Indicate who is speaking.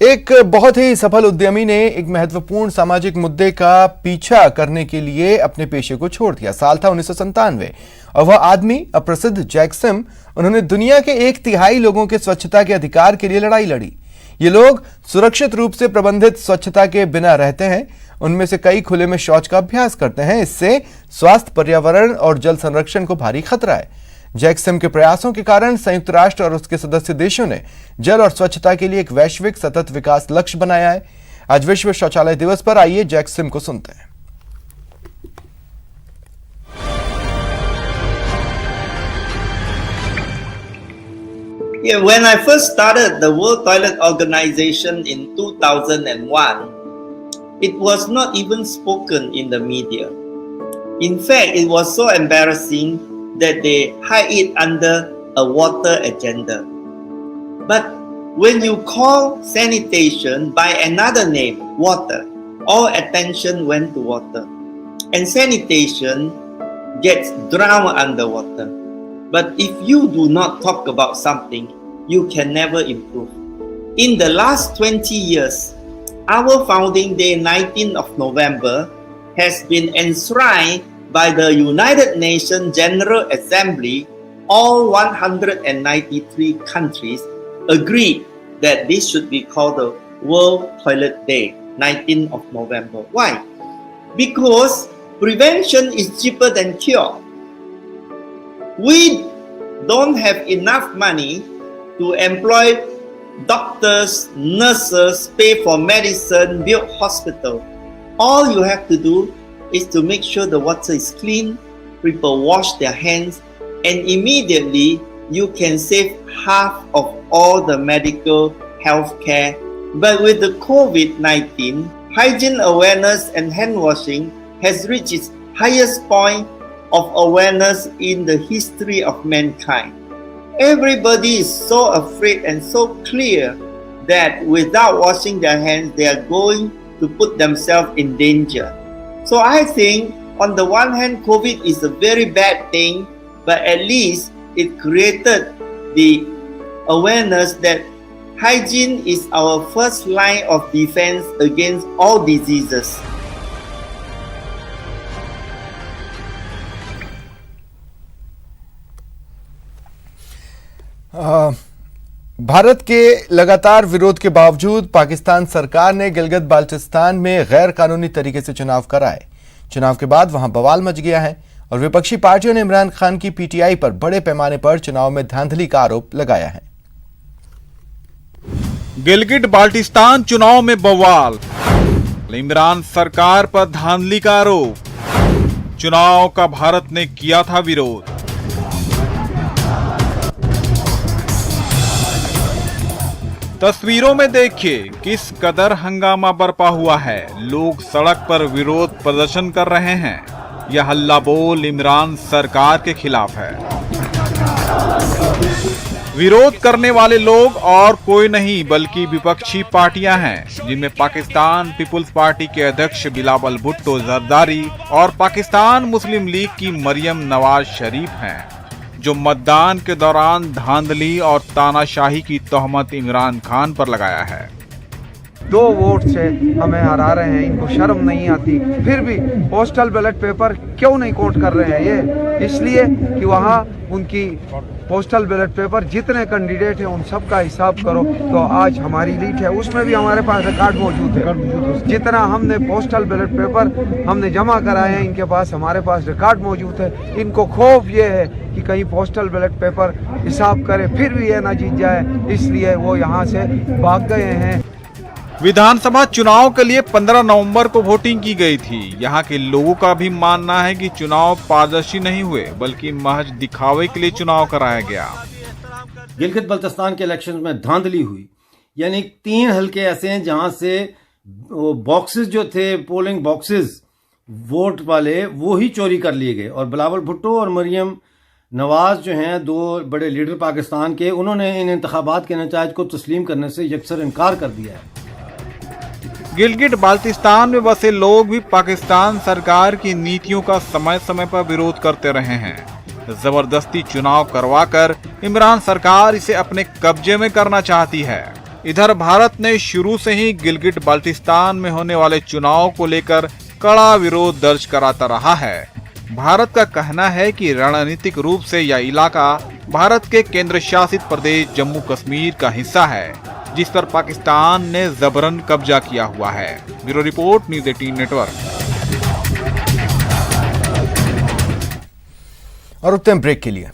Speaker 1: एक बहुत ही सफल उद्यमी ने एक महत्वपूर्ण सामाजिक मुद्दे का पीछा करने के लिए अपने पेशे को छोड़ दिया। साल था 1997 और वह आदमी अप्रसिद्ध जैक सिम। उन्होंने दुनिया के 1/3 लोगों के स्वच्छता के अधिकार के लिए लड़ाई लड़ी। ये लोग सुरक्षित रूप से प्रबंधित स्वच्छता के बिना रहते हैं। उनमें से कई खुले में शौच का अभ्यास करते हैं। इससे स्वास्थ्य, पर्यावरण और जल संरक्षण को भारी खतरा है। जैक सिम के प्रयासों के कारण संयुक्त राष्ट्र और उसके सदस्य देशों ने जल और स्वच्छता के लिए एक वैश्विक सतत विकास लक्ष्य बनाया है। आज विश्व शौचालय दिवस पर आइए जैक सिम को सुनते हैं।
Speaker 2: Yeah, when I first started the World Toilet Organization in 2001, it was not even spoken in the media. In fact, it was so embarrassing that they hide it under a water agenda. But when you call sanitation by another name, water, all attention went to water. And sanitation gets drowned underwater. But if you do not talk about something, you can never improve. In the last 20 years, our founding day, 19th of November, has been enshrined by the United Nations General Assembly. All 193 countries agreed that this should be called the World Toilet Day, 19th of November. Why? Because prevention is cheaper than cure. We don't have enough money to employ doctors, nurses, pay for medicine, build hospital. All you have to do is to make sure the water is clean, people wash their hands, and immediately you can save half of all the medical health care. But with the COVID-19, hygiene awareness and hand washing has reached its highest point of awareness in the history of mankind. Everybody is so afraid and so clear that without washing their hands, they are going to put themselves in danger. So I think on the one hand, COVID is a very bad thing, but at least it created the awareness that hygiene is our first line of defense against all diseases.
Speaker 1: Bharat के लगातार विरोध के बावजूद पाकिस्तान सरकार ने गिलगित बाल्टिस्तान में गैर कानूनी तरीके से चुनाव कराए। चुनाव के बाद वहां बवाल मच गया है और विपक्षी पार्टियों ने इमरान खान की पीटीआई पर बड़े पैमाने पर चुनाव में धांधली का आरोप लगाया है।
Speaker 3: गिलगित बाल्टिस्तान चुनाव में बवाल, इमरान सरकार पर धांधली का आरोप। चुनाव का भारत ने किया था विरोध। तस्वीरों में देखिए किस कदर हंगामा बरपा हुआ है। लोग सड़क पर विरोध प्रदर्शन कर रहे हैं। यह हल्ला बोल इमरान सरकार के खिलाफ है। विरोध करने वाले लोग और कोई नहीं बल्कि विपक्षी पार्टियां हैं, जिनमें पाकिस्तान पीपुल्स पार्टी के अध्यक्ष बिलावल भुट्टो जरदारी और पाकिस्तान मुस्लिम लीग की मरियम नवाज शरीफ हैं, जो मतदान के दौरान धांधली और तानाशाही की तोहमत इमरान खान पर लगाया है।
Speaker 4: 2 वोट से हमें हरा रहे हैं, इनको शर्म नहीं आती। फिर भी पोस्टल बैलेट पेपर क्यों नहीं काउंट कर रहे हैं? ये इसलिए कि वहाँ उनकी पोस्टल बैलेट पेपर जितने कैंडिडेट हैं उन सब का हिसाब करो तो आज हमारी लीड है, उसमें भी हमारे पास रिकॉर्ड मौजूद है। जितना हमने पोस्टल बैलेट पेपर हमने जमा कराए हैं, इनके पास हमारे पास रिकॉर्ड मौजूद है। इनको खौफ ये है कि कहीं पोस्टल बैलेट पेपर हिसाब करे फिर भी ये ना जीत जाए, इसलिए वो यहाँ से भाग गए हैं।
Speaker 3: विधानसभा चुनाव के लिए 15 नवंबर को वोटिंग की गई थी। यहाँ के लोगों का भी मानना है कि चुनाव पारदर्शी नहीं हुए बल्कि महज दिखावे के लिए चुनाव कराया गया।
Speaker 5: गिलगित बल्तिस्तान के इलेक्शन में धांधली हुई, यानी 3 हलके ऐसे हैं जहां से बॉक्सेस जो थे, पोलिंग बॉक्सेस वोट वाले, वो ही चोरी कर लिए गए। और बिलावल भुट्टो और मरियम नवाज जो हैं, 2 बड़े लीडर पाकिस्तान के, उन्होंने इन इंतखाबात के नतायज को तस्लीम करने से यकसर इनकार कर दिया है।
Speaker 3: गिलगित बाल्टिस्तान में बसे लोग भी पाकिस्तान सरकार की नीतियों का समय समय पर विरोध करते रहे हैं। जबरदस्ती चुनाव करवाकर इमरान सरकार इसे अपने कब्जे में करना चाहती है। इधर भारत ने शुरू से ही गिलगिट बाल्टिस्तान में होने वाले चुनाव को लेकर कड़ा विरोध दर्ज कराता रहा है। भारत का कहना है कि रणनीतिक रूप से यह इलाका भारत के केंद्र शासित प्रदेश जम्मू कश्मीर का हिस्सा है, जिस पर पाकिस्तान ने जबरन कब्जा किया हुआ है। Bureau report, news 18 network.
Speaker 1: और रुकते हैं ब्रेक के लिए।